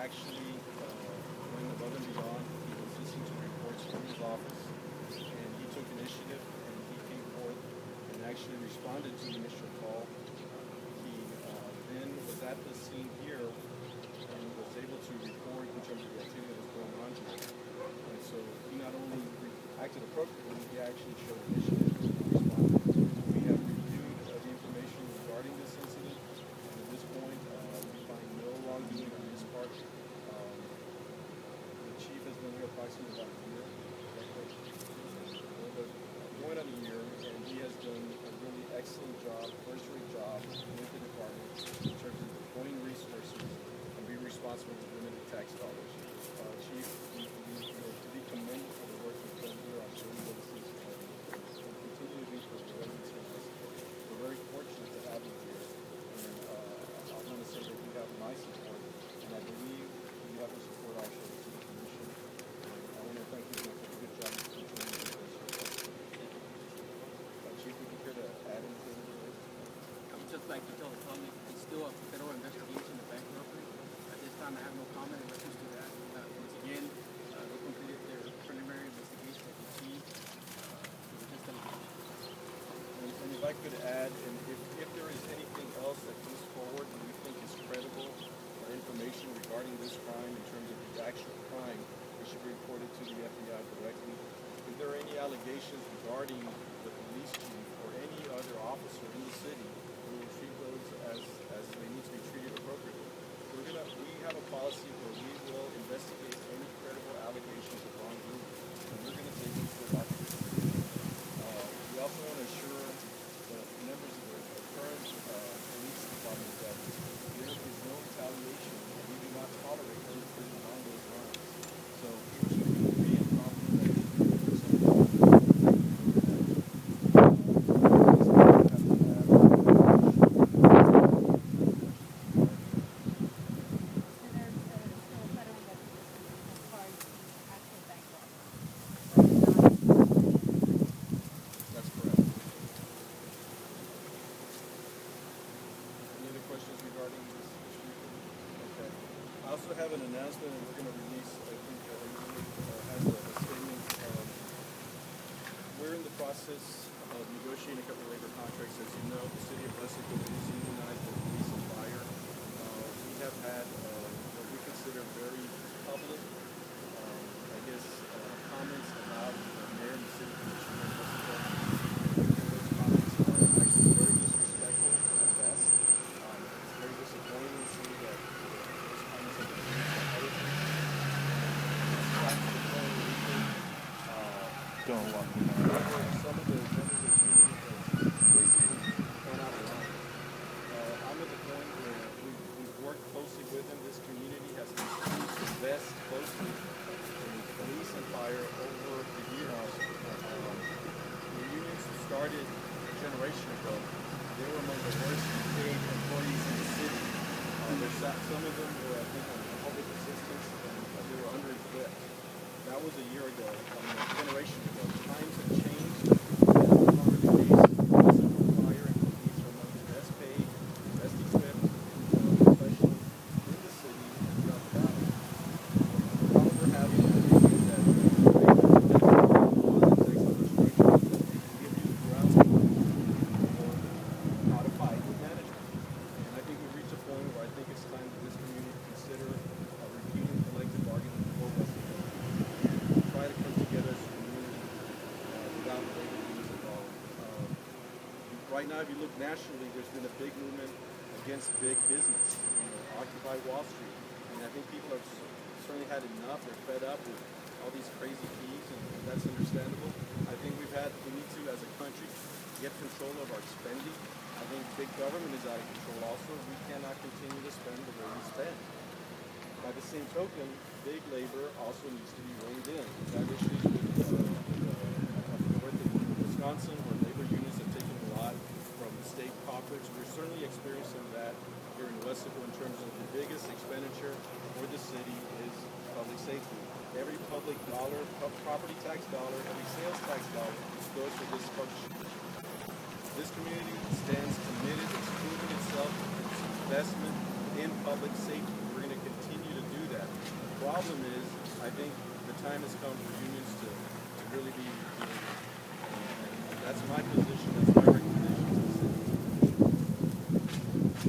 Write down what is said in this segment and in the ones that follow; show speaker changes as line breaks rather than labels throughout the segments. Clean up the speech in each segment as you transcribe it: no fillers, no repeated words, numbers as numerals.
actually went above and beyond. He was listening to reports from his office, and he took initiative and he came forth and actually responded to the initial call. He then was at the scene here and was able to report in terms of the activity that was going on here. And so he not only acted appropriately, he actually showed initiative and responded. We have reviewed the information regarding this incident, and at this point, we find no wrongdoing on his part. The chief has been here approximately about a year, going on a year, and he has done a really excellent job, first-rate job with the department in terms of deploying resources and be responsible for limited tax dollars. Chief, to be commended for the work you've done here on a daily basis and continue to be for the residents of Weslaco. We're very fortunate to have you here, and I want to say that you have my support, and I believe you have the support also of the city commission. And I want to thank you for the good job you've been doing with this. Chief, would you care to add anything to this?
I would just like to tell the public it's still a federal investigation of bank robbery. At this time, I have no comment in reference to that. Once again, they completed their preliminary investigation of the chief. We're just going to
And if I could add, and if there is anything else that comes forward that we think is credible or information regarding this crime in terms of the actual crime, it should be reported to the FBI directly. If there are any allegations regarding the police chief or any other officer in the city, we will treat those as they need to be treated appropriately. We have a policy where we will investigate any credible allegations of wrongdoing, and we're going to take them to the doctor. We also want to assure the members of the current police department that there is no retaliation, and we do not tolerate anything along those lines. So people should be free and confident that there's That's correct. Any other questions regarding this issue? Okay. I also have an announcement that we're going to release. I think has a statement. We're in the process of negotiating a couple of labor contracts. As you know, the city of Weslaco is unionized with police and fire. We have had what we consider very public, comments about the mayor and the city commissioner of Weslaco. Those comments are actually very disrespectful at best. It's very disappointing to see that those comments have been used by other people.
Don't walk me
Some of the members of the union have basically gone out of line. I'm at the point where we've worked closely with them. This community has continued to invest closely in police and fire over the years. The unions started a generation ago. They were among the worst paid employees in the city. Some of them were, I think, on public assistance, and they were underequipped. That was a year ago, a generation ago. Times have changed. That's no longer the case. Weslaco fire and police are among the best paid, best equipped professionals in the city and throughout the valley. The problem we're having, I think, is that the laws and tax legislation give you the grounds for how to fight with management. And I think we've reached a point where I think it's time that this community consider repealing collective bargaining for Weslaco. Try to come together as a community without labor unions involved. Right now, if you look nationally, there's been a big movement against big business. Occupy Wall Street. And I think people have certainly had enough. They're fed up with all these crazy fees, and that's understandable. I think we need to, as a country, get control of our spending. I think big government is out of control also. We cannot continue to spend the way we spend. By the same token, big labor also needs to be reined in. We've had issues with Wisconsin, where labor unions have taken a lot from state coffers. We're certainly experiencing that here in Weslaco in terms of the biggest expenditure for the city is public safety. Every public dollar, property tax dollar, every sales tax dollar goes to this function. This community stands committed, it's proven itself, its investment in public safety. We're going to continue to do that. problem is, I think the time has come for unions to really be united. And that's my position, that's my recommendation to the city.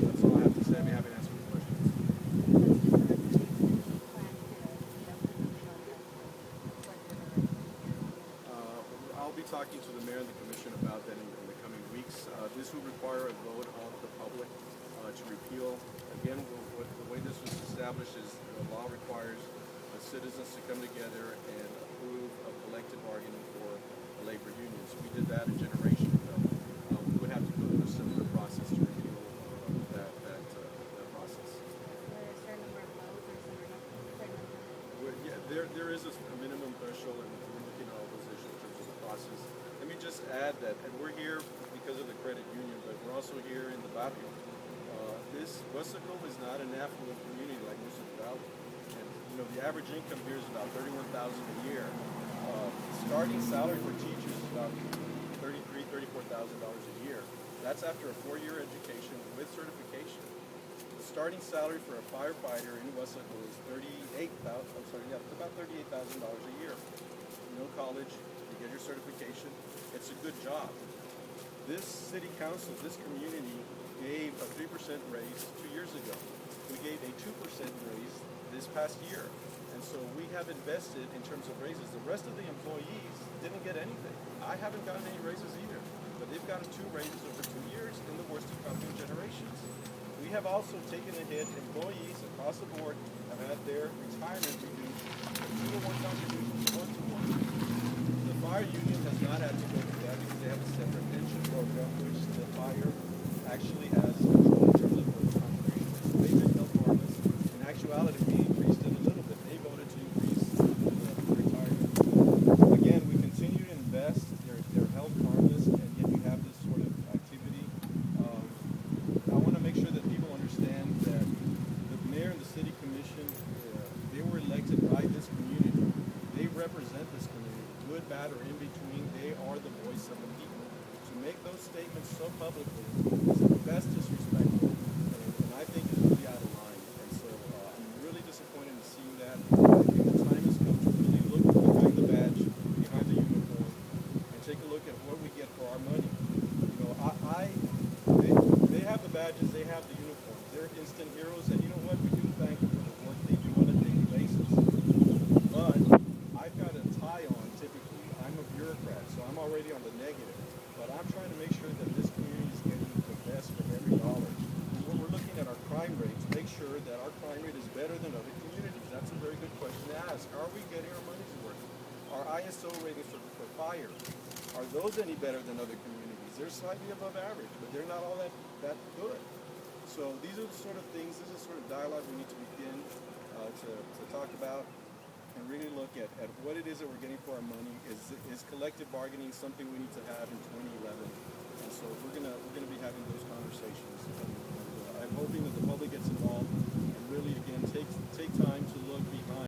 That's all I have to say. I'd be happy to answer any questions. I'll be talking to the mayor and the commission about that in the coming weeks. This will require a vote of the public to repeal. Again, the way this was established is the law requires citizens to come together and approve of collective bargaining for labor unions. We did that a generation ago. We would have to go through a similar process to repeal that process. Yeah, there is a minimum threshold, and we're looking at all those issues in terms of the process. Let me just add that, and we're here because of the credit union, but we're also here in the barrio. This Weslaco is not an affluent community like Music Valley. And, the average income here is about $31,000 a year. Starting salary for teachers is about $34,000 a year. That's after a 4-year education with certification. The starting salary for a firefighter in Weslaco is about $38,000 a year. No college, you get your certification. It's a good job. This city council, this community, gave a 3% raise 2 years ago. We gave a 2% raise this past year. And so we have invested in terms of raises. The rest of the employees didn't get anything. I haven't gotten any raises either. But they've gotten 2 raises over 2 years in the worst economic generations. We have also taken ahead employees across the board have had their retirement reduced from 2-to-1 contributions to 1-to-1. The fire union has not had to go through that because they have a separate pension program which the fire actually has control in terms of those contributions. So they did help harvest. In actuality, we increased it a little bit. They voted to increase the retirement. Again, we continue to invest. They're help harvest, and yet we have this sort of activity. I want to make sure that people understand that the mayor and the city commission, they were elected by this community. They represent this community, good, bad, or in between. They are the voice of the people. To make those statements so publicly is at best disrespectful, and I think it's really out of line. And so I'm really disappointed in seeing that. I think the time has come to really look behind the badge, behind the uniform, and take a look at what we get for our money. They have the badges, they have the uniforms. They're instant heroes, and you know what? We do thank them for the work they do on a daily basis. But I've got a tie on typically. I'm a bureaucrat, so I'm already on the negative. But I'm trying to make sure that this community is getting the best for every dollar. When we're looking at our crime rates, make sure that our crime rate is better than other communities. That's a very good question to ask. Are we getting our money's worth? Our ISO ratings for fire, are those any better than other communities? They're slightly above average, but they're not all that good. So these are the sort of things, this is the sort of dialogue we need to begin to talk about and really look at what it is that we're getting for our money. Is collective bargaining something we need to have in 2011? And so we're gonna be having those conversations. And I'm hoping that the public gets involved and really again take time to look behind